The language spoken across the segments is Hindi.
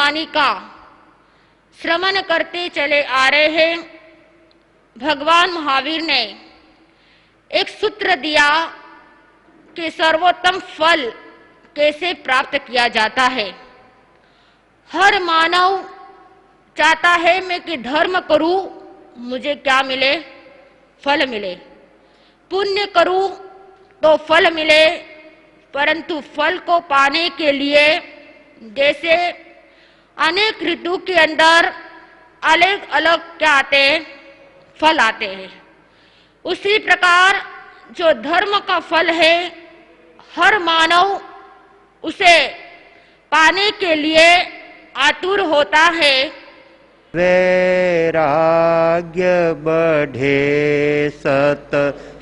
वाणी का श्रवण करते चले आ रहे हैं। भगवान महावीर ने एक सूत्र दिया कि सर्वोत्तम फल कैसे प्राप्त किया जाता है। हर मानव चाहता है मैं कि धर्म करूं, मुझे क्या मिले? फल मिले। पुण्य करूं तो फल मिले, परंतु फल को पाने के लिए जैसे अनेक ऋतु के अंदर अलग अलग क्या आते हैं? फल आते हैं। उसी प्रकार जो धर्म का फल है, हर मानव उसे पाने के लिए आतुर होता है। वैराग्य बढ़े सत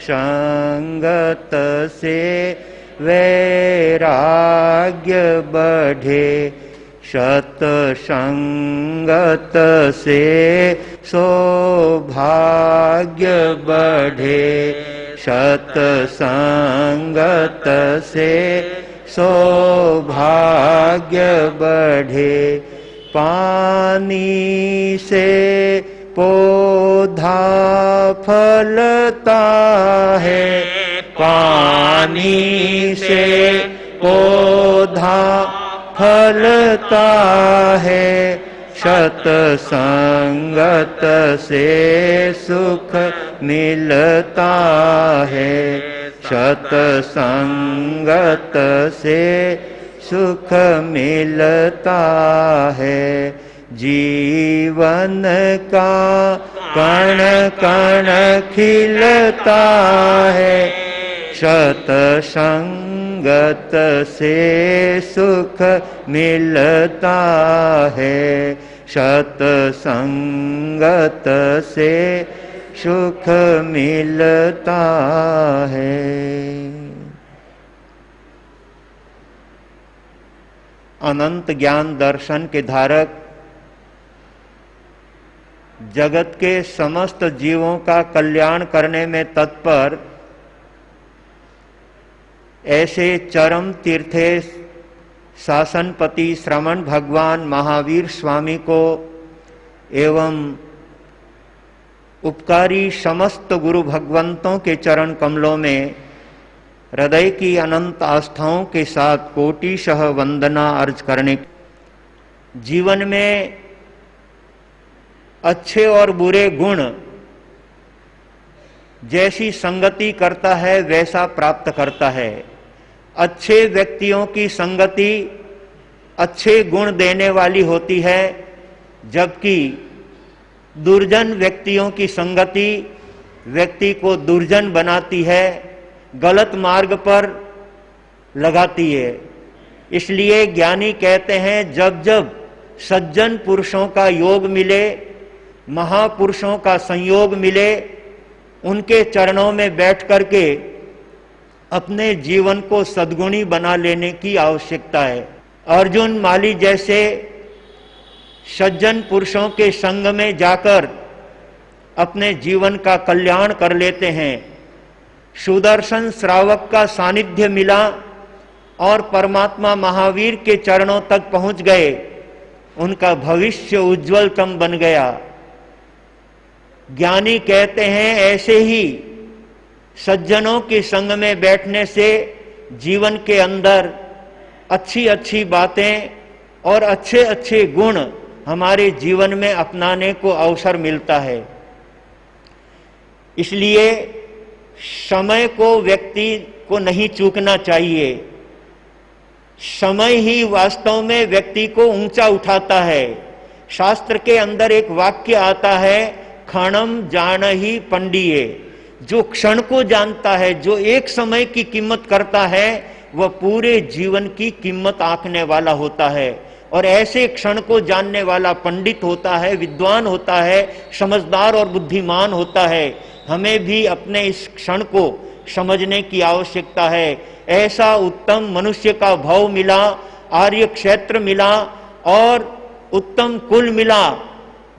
संगत से, वैराग्य बढ़े सत संगत से, सौभाग्य बढ़े सत संगत से, सौभाग्य बढ़े। पानी से पौधा फलता है, पानी से पौधा फलता है, सत्संगत से सुख मिलता है, सत्संगत से सुख मिलता है। जीवन का कण कण खिलता है, सत्संगत से सुख मिलता है, सत्संगत से सुख मिलता है। अनंत ज्ञान दर्शन के धारक, जगत के समस्त जीवों का कल्याण करने में तत्पर ऐसे चरम तीर्थे शासनपति श्रमण भगवान महावीर स्वामी को एवं उपकारी समस्त गुरु भगवंतों के चरण कमलों में हृदय की अनंत आस्थाओं के साथ कोटिशः वंदना अर्ज करने। जीवन में अच्छे और बुरे गुण जैसी संगति करता है वैसा प्राप्त करता है। अच्छे व्यक्तियों की संगति अच्छे गुण देने वाली होती है, जबकि दुर्जन व्यक्तियों की संगति व्यक्ति को दुर्जन बनाती है, गलत मार्ग पर लगाती है। इसलिए ज्ञानी कहते हैं जब जब सज्जन पुरुषों का योग मिले, महापुरुषों का संयोग मिले, उनके चरणों में बैठ करके अपने जीवन को सद्गुणी बना लेने की आवश्यकता है। अर्जुन माली जैसे सज्जन पुरुषों के संग में जाकर अपने जीवन का कल्याण कर लेते हैं। सुदर्शन श्रावक का सानिध्य मिला और परमात्मा महावीर के चरणों तक पहुंच गए, उनका भविष्य उज्जवलतम बन गया। ज्ञानी कहते हैं ऐसे ही सज्जनों के संग में बैठने से जीवन के अंदर अच्छी अच्छी बातें और अच्छे अच्छे गुण हमारे जीवन में अपनाने को अवसर मिलता है। इसलिए समय को व्यक्ति को नहीं चूकना चाहिए। समय ही वास्तव में व्यक्ति को ऊंचा उठाता है। शास्त्र के अंदर एक वाक्य आता है, क्षणम जानहि पंडिये। जो क्षण को जानता है, जो एक समय की कीमत करता है, वह पूरे जीवन की कीमत आंकने वाला होता है। और ऐसे क्षण को जानने वाला पंडित होता है, विद्वान होता है, समझदार और बुद्धिमान होता है। हमें भी अपने इस क्षण को समझने की आवश्यकता है। ऐसा उत्तम मनुष्य का भाव मिला, आर्य क्षेत्र मिला और उत्तम कुल मिला,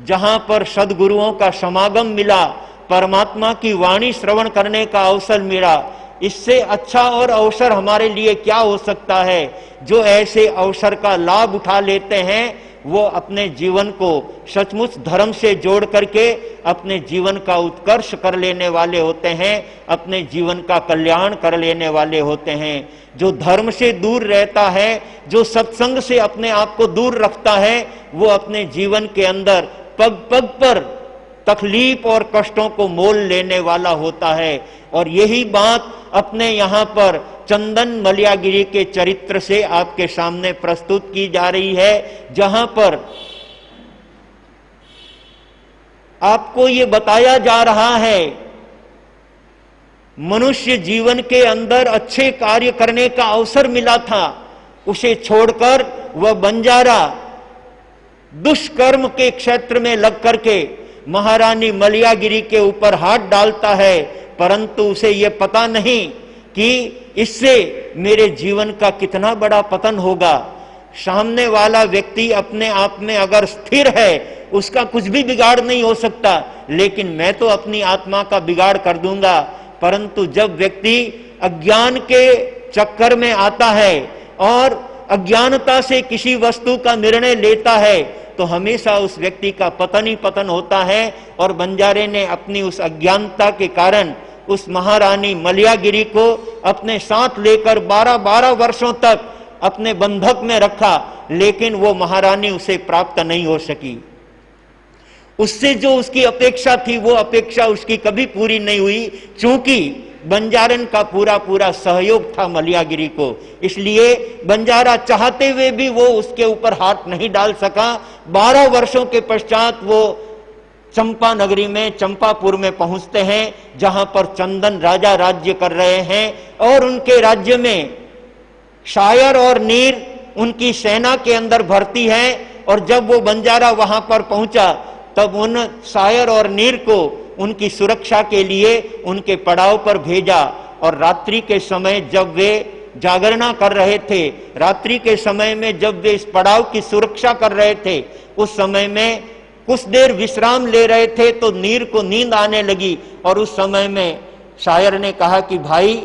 जहां पर सद्गुरुओं का समागम मिला, परमात्मा की वाणी श्रवण करने का अवसर मिला। इससे अच्छा और अवसर हमारे लिए क्या हो सकता है। जो ऐसे अवसर का लाभ उठा लेते हैं वो अपने जीवन को सचमुच धर्म से जोड़ करके अपने जीवन का उत्कर्ष कर लेने वाले होते हैं, अपने जीवन का कल्याण कर लेने वाले होते हैं। जो धर्म से दूर रहता है, जो सत्संग से अपने आप को दूर रखता है, वो अपने जीवन के अंदर पग पग पर तकलीफ और कष्टों को मोल लेने वाला होता है। और यही बात अपने यहाँ पर चंदन मलयागिरी के चरित्र से आपके सामने प्रस्तुत की जा रही है, जहां पर आपको ये बताया जा रहा है मनुष्य जीवन के अंदर अच्छे कार्य करने का अवसर मिला था, उसे छोड़कर वह बंजारा दुष्कर्म के क्षेत्र में लग करके महारानी मलयागिरी के ऊपर हाथ डालता है, परंतु उसे यह पता नहीं कि इससे मेरे जीवन का कितना बड़ा पतन होगा। सामने वाला व्यक्ति अपने आप में अगर स्थिर है, उसका कुछ भी बिगाड़ नहीं हो सकता, लेकिन मैं तो अपनी आत्मा का बिगाड़ कर दूंगा। परंतु जब व्यक्ति अज्ञान के चक्कर में आता है और अज्ञानता से किसी वस्तु का निर्णय लेता है, तो हमेशा उस व्यक्ति का पतन ही पतन होता है। और बंजारे ने अपनी उस अज्ञानता के कारण उस महारानी मलयागिरी को अपने साथ लेकर 12-12 वर्षों तक अपने बंधक में रखा, लेकिन वो महारानी उसे प्राप्त नहीं हो सकी। उससे जो उसकी अपेक्षा थी, वो अपेक्षा उसकी कभी पूरी नहीं हुई, क्योंकि बंजारन का पूरा पूरा सहयोग था मलयागिरी को। इसलिए बंजारा चाहते हुए भी वो उसके ऊपर हाथ नहीं डाल सका। 12 वर्षों के पश्चात वो चंपा नगरी में, चंपापुर में पहुंचते हैं, जहां पर चंदन राजा राज्य कर रहे हैं। और उनके राज्य में शायर और नीर उनकी सेना के अंदर भर्ती है। और जब वो बंजारा वहां पर पहुंचा, तब उन शायर और नीर को उनकी सुरक्षा के लिए उनके पड़ाव पर भेजा। और रात्रि के समय जब वे जागरणा कर रहे थे, रात्रि के समय में जब वे इस पड़ाव की सुरक्षा कर रहे थे, उस समय में कुछ देर विश्राम ले रहे थे, तो नीर को नींद आने लगी। और उस समय में शायर ने कहा कि भाई,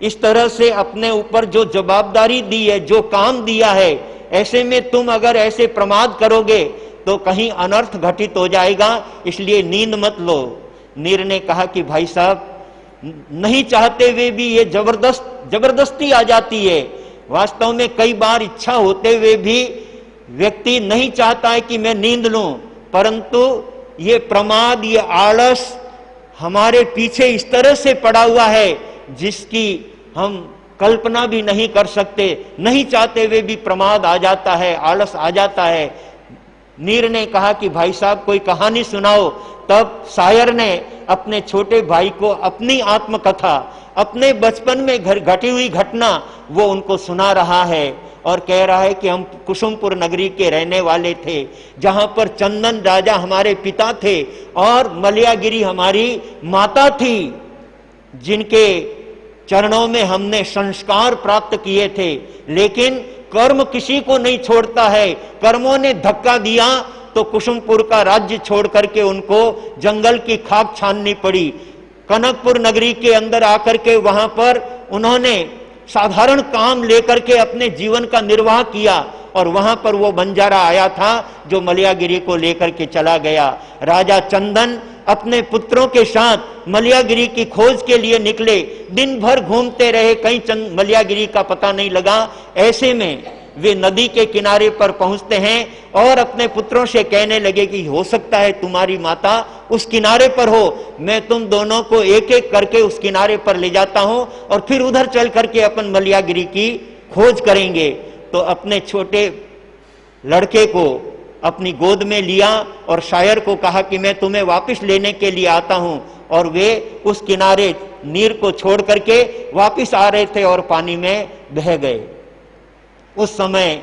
इस तरह से अपने ऊपर जो जवाबदारी दी है, जो काम दिया है, ऐसे में तुम अगर ऐसे प्रमाद करोगे तो कहीं अनर्थ घटित हो जाएगा, इसलिए नींद मत लो। नीर ने कहा कि भाई साहब, नहीं चाहते हुए भी ये जबरदस्ती आ जाती है। वास्तव में कई बार इच्छा होते हुए भी व्यक्ति नहीं चाहता है कि मैं नींद लूं, परंतु ये प्रमाद, ये आलस हमारे पीछे इस तरह से पड़ा हुआ है जिसकी हम कल्पना भी नहीं कर सकते। नहीं चाहते हुए भी प्रमाद आ जाता है, आलस आ जाता है। नीर ने कहा कि भाई साहब कोई कहानी सुनाओ। तब शायर ने अपने छोटे भाई को अपनी आत्मकथा, अपने बचपन में घटी हुई घटना वो उनको सुना रहा है और कह रहा है कि हम कुसुमपुर नगरी के रहने वाले थे, जहां पर चंदन राजा हमारे पिता थे और मलयागिरी हमारी माता थी, जिनके चरणों में हमने संस्कार प्राप्त किए थे। लेकिन कर्म किसी को नहीं छोड़ता है। कर्मों ने धक्का दिया तो कुसुमपुर का राज्य छोड़ करके उनको जंगल की खाक छाननी पड़ी। कनकपुर नगरी के अंदर आकर के वहां पर उन्होंने साधारण काम लेकर के अपने जीवन का निर्वाह किया। और वहां पर वो बंजारा आया था जो मलयागिरी को लेकर के चला गया। राजा चंदन अपने पुत्रों के साथ मलयागिरी की खोज के लिए निकले। दिन भर घूमते रहे, कहीं मलयागिरी का पता नहीं लगा। ऐसे में वे नदी के किनारे पर पहुंचते हैं और अपने पुत्रों से कहने लगे कि हो सकता है तुम्हारी माता उस किनारे पर हो, मैं तुम दोनों को एक एक करके उस किनारे पर ले जाता हूं और फिर उधर चल करके अपन मलयागिरी की खोज करेंगे। तो अपने छोटे लड़के को अपनी गोद में लिया और शायर को कहा कि मैं तुम्हें वापस लेने के लिए आता हूं। और वे उस किनारे नीर को छोड़ करके वापस आ रहे थे और पानी में बह गए। उस समय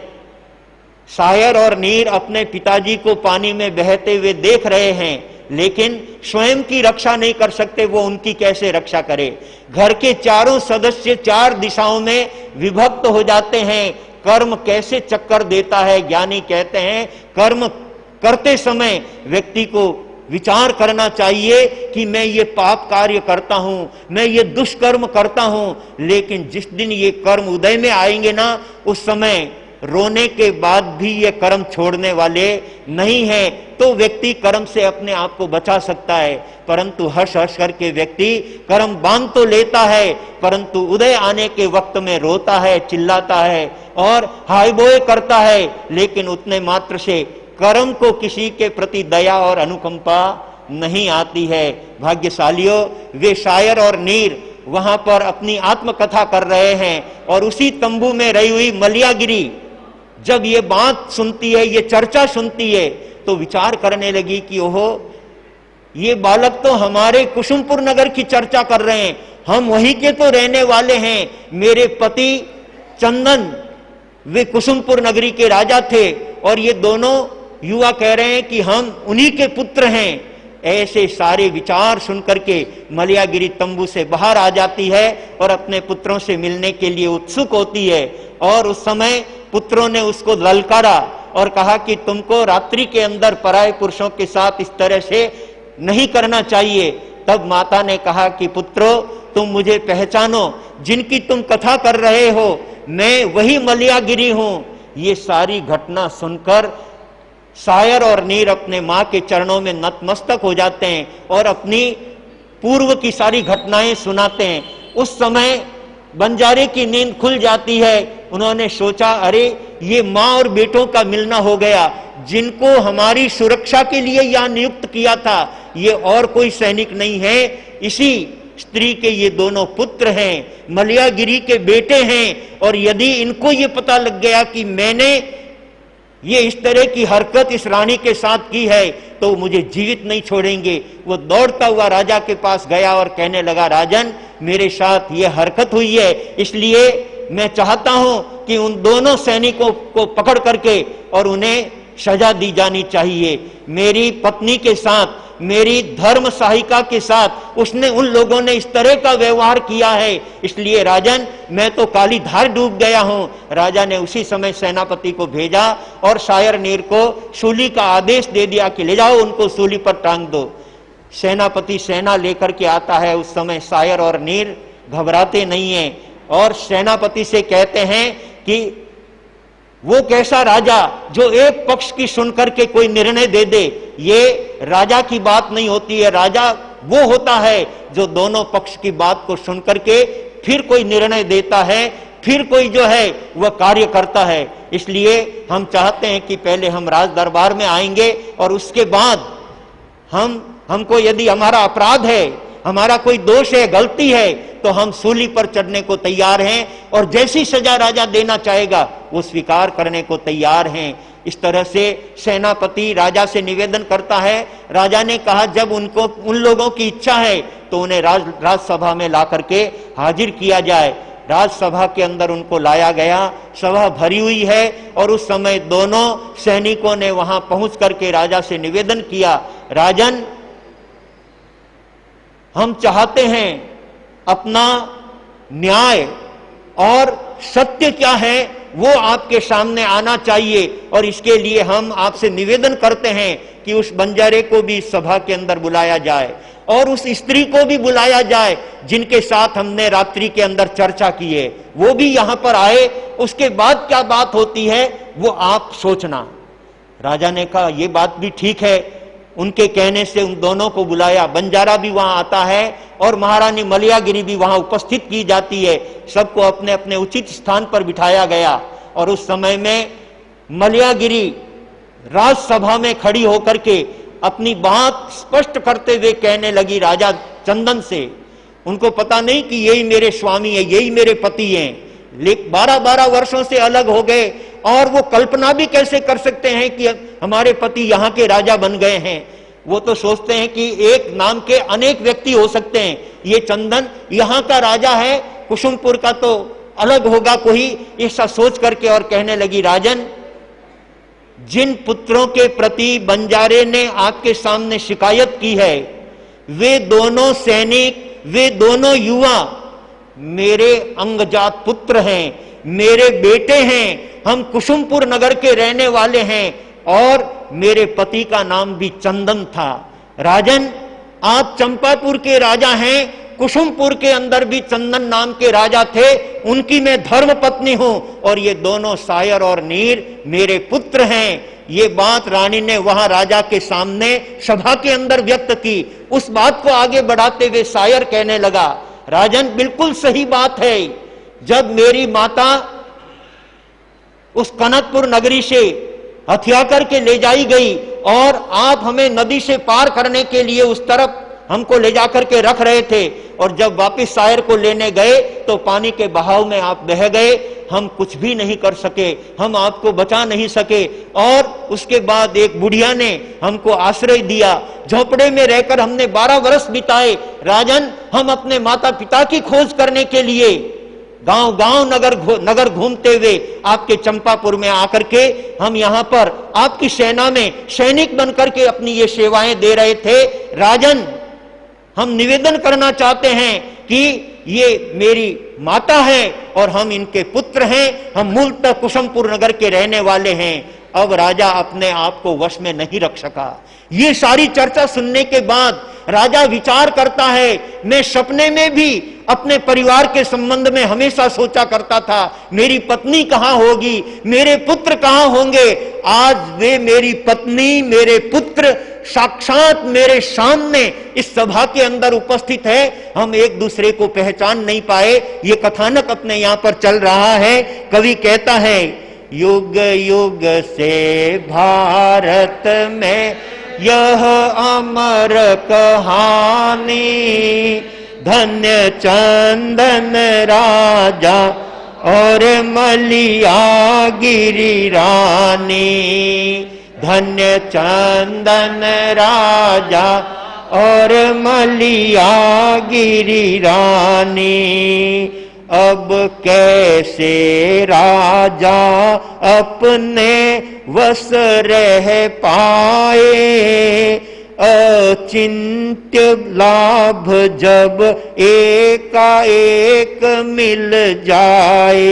शायर और नीर अपने पिताजी को पानी में बहते हुए देख रहे हैं, लेकिन स्वयं की रक्षा नहीं कर सकते। वो उनकी कैसे रक्षा करे? घर के चारों सदस्य चार दिशाओं में विभक्त हो जाते हैं। कर्म कैसे चक्कर देता है। ज्ञानी कहते हैं कर्म करते समय व्यक्ति को विचार करना चाहिए कि मैं ये पाप कार्य करता हूं, मैं ये दुष्कर्म करता हूं, लेकिन जिस दिन ये कर्म उदय में आएंगे ना, उस समय रोने के बाद भी ये कर्म छोड़ने वाले नहीं हैं, तो व्यक्ति कर्म से अपने आप को बचा सकता है। परंतु हर्ष हर्ष करके व्यक्ति कर्म बांध तो लेता है, परंतु उदय आने के वक्त में रोता है, चिल्लाता है और हाय बोए करता है, लेकिन उतने मात्र से कर्म को किसी के प्रति दया और अनुकंपा नहीं आती है। भाग्यशालियों, वे शायर और नीर वहां पर अपनी आत्मकथा कर रहे हैं और उसी तंबू में रही हुई मलियागिरी जब ये बात सुनती है, ये चर्चा सुनती है, तो विचार करने लगी कि ओहो, ये बालक तो हमारे कुसुमपुर नगर की चर्चा कर रहे हैं, हम वहीं के तो रहने वाले हैं। मेरे पति चंदन वे कुसुमपुर नगरी के राजा थे और ये दोनों युवा कह रहे हैं कि हम उन्हीं के पुत्र हैं। ऐसे सारे विचार सुनकर के मलियागिरी तंबू से बाहर आ जाती है और अपने पुत्रों से मिलने के लिए उत्सुक होती है। और उस समय पुत्रों ने उसको ललकारा और कहा कि तुमको रात्रि के अंदर पराये पुरुषों के साथ इस तरह से नहीं करना चाहिए। तब माता ने कहा कि पुत्रों, तुम मुझे पहचानो, जिनकी तुम कथा कर रहे हो मैं वही मलियागिरी हूं। ये सारी घटना सुनकर शायर और नीर अपने मां के चरणों में नतमस्तक हो जाते हैं और अपनी पूर्व की सारी घटनाएं सुनाते हैं। उस समय बंजारे की नींद खुल जाती है। उन्होंने सोचा, अरे ये मां और बेटों का मिलना हो गया, जिनको हमारी सुरक्षा के लिए यहां नियुक्त किया था ये और कोई सैनिक नहीं है, इसी स्त्री के ये दोनों पुत्र हैं, मलियागिरी के बेटे हैं। और यदि इनको ये पता लग गया कि मैंने ये इस तरह की हरकत इस रानी के साथ की है तो मुझे जीवित नहीं छोड़ेंगे। वो दौड़ता हुआ राजा के पास गया और कहने लगा, राजन, मेरे साथ ये हरकत हुई है, इसलिए मैं चाहता हूं कि उन दोनों सैनिकों को पकड़ करके और उन्हें सजा दी जानी चाहिए। मेरी पत्नी के साथ, मेरी धर्म सहायिका के साथ उसने, उन लोगों ने इस तरह का व्यवहार किया है, इसलिए राजन मैं तो काली धार डूब गया हूं। राजा ने उसी समय सेनापति को भेजा और शायर नीर को सूली का आदेश दे दिया कि ले जाओ, उनको सूली पर टांग दो। सेनापति सेना लेकर के आता है। उस समय शायर और नीर घबराते नहीं है और सेनापति से कहते हैं कि वो कैसा राजा जो एक पक्ष की सुनकर के कोई निर्णय दे दे, ये राजा की बात नहीं होती है। राजा वो होता है जो दोनों पक्ष की बात को सुनकर के फिर कोई निर्णय देता है, फिर कोई जो है वह कार्य करता है। इसलिए हम चाहते हैं कि पहले हम राज दरबार में आएंगे और उसके बाद हमको यदि हमारा अपराध है, हमारा कोई दोष है, गलती है, तो हम सूली पर चढ़ने को तैयार हैं और जैसी सजा राजा देना चाहेगा वो स्वीकार करने को तैयार हैं। इस तरह से सेनापति राजा से निवेदन करता है। राजा ने कहा, जब उन लोगों की इच्छा है तो उन्हें राजसभा में ला करके हाजिर किया जाए। राजसभा के अंदर उनको लाया गया। सभा भरी हुई है और उस समय दोनों सैनिकों ने वहां पहुंच करके राजा से निवेदन किया, राजन, हम चाहते हैं अपना न्याय और सत्य क्या है वो आपके सामने आना चाहिए और इसके लिए हम आपसे निवेदन करते हैं कि उस बंजारे को भी सभा के अंदर बुलाया जाए और उस स्त्री को भी बुलाया जाए जिनके साथ हमने रात्रि के अंदर चर्चा की है, वो भी यहां पर आए। उसके बाद क्या बात होती है वो आप सोचना। राजा ने कहा, यह बात भी ठीक है। उनके कहने से उन दोनों को बुलाया। बंजारा भी वहां आता है और महारानी मलियागिरी भी वहां उपस्थित की जाती है। सबको अपने अपने उचित स्थान पर बिठाया गया और उस समय में मलियागिरी राजसभा में खड़ी होकर के अपनी बात स्पष्ट करते हुए कहने लगी राजा चंदन से। उनको पता नहीं कि यही मेरे स्वामी है, यही मेरे पति हैं, लेकिन 12-12 वर्षों से अलग हो गए और वो कल्पना भी कैसे कर सकते हैं कि हमारे पति यहाँ के राजा बन गए हैं। वो तो सोचते हैं कि एक नाम के अनेक व्यक्ति हो सकते हैं, ये चंदन यहाँ का राजा है, कुसुमपुर का तो अलग होगा कोई, ऐसा सोच करके और कहने लगी, राजन, जिन पुत्रों के प्रति बंजारे ने आपके सामने शिकायत की है वे दोनों सैनिक, वे दोनों युवा मेरे अंगजात पुत्र हैं, मेरे बेटे हैं। हम कुसुमपुर नगर के रहने वाले हैं और मेरे पति का नाम भी चंदन था। राजन, आप चंपापुर के राजा हैं कुसुमपुर के अंदर भी चंदन नाम के राजा थे, उनकी मैं धर्म पत्नी हूं और ये दोनों सायर और नीर मेरे पुत्र हैं। ये बात रानी ने वहां राजा के सामने सभा के अंदर व्यक्त की। उस बात को आगे बढ़ाते हुए सायर कहने लगा, राजन बिल्कुल सही बात है। जब मेरी माता उस कनकपुर नगरी से हथिया करके ले जाई गई और आप हमें नदी से पार करने के लिए उस तरफ हमको ले जाकर के रख रहे थे, और जब वापस सायर को लेने गए तो पानी के बहाव में आप बह गए, हम कुछ भी नहीं कर सके, हम आपको बचा नहीं सके। और उसके बाद एक बुढ़िया ने हमको आश्रय दिया, झोपड़े में रहकर हमने 12 वर्ष बिताए। राजन, हम अपने माता पिता की खोज करने के लिए गांव गांव नगर घूमते हुए आपके चंपापुर में आकर के हम यहां पर आपकी सेना में सैनिक बनकर के अपनी ये सेवाएं दे रहे थे। राजन, हम निवेदन करना चाहते हैं कि ये मेरी माता है और हम इनके पुत्र हैं, हम मूलतः कुसुमपुर नगर के रहने वाले हैं। अब राजा अपने आप को वश में नहीं रख सका। ये सारी चर्चा सुनने के बाद राजा विचार करता है, मैं सपने में भी अपने परिवार के संबंध में हमेशा सोचा करता था, मेरी पत्नी कहां होगी, मेरे पुत्र कहां होंगे। आज वे मेरी पत्नी, मेरे पुत्र साक्षात मेरे सामने इस सभा के अंदर उपस्थित है, हम एक दूसरे को पहचान नहीं पाए। ये कथानक अपने यहां पर चल रहा है। कवि कहता है, युग युग से भारत में यह अमर कहानी, धन्य चंदन राजा और मलिया गिरी रानी, धन्य चंदन राजा और मलिया गिरी रानी। अब कैसे राजा अपने वश रह पाए, अचिंत्य लाभ जब एकाएक मिल जाए।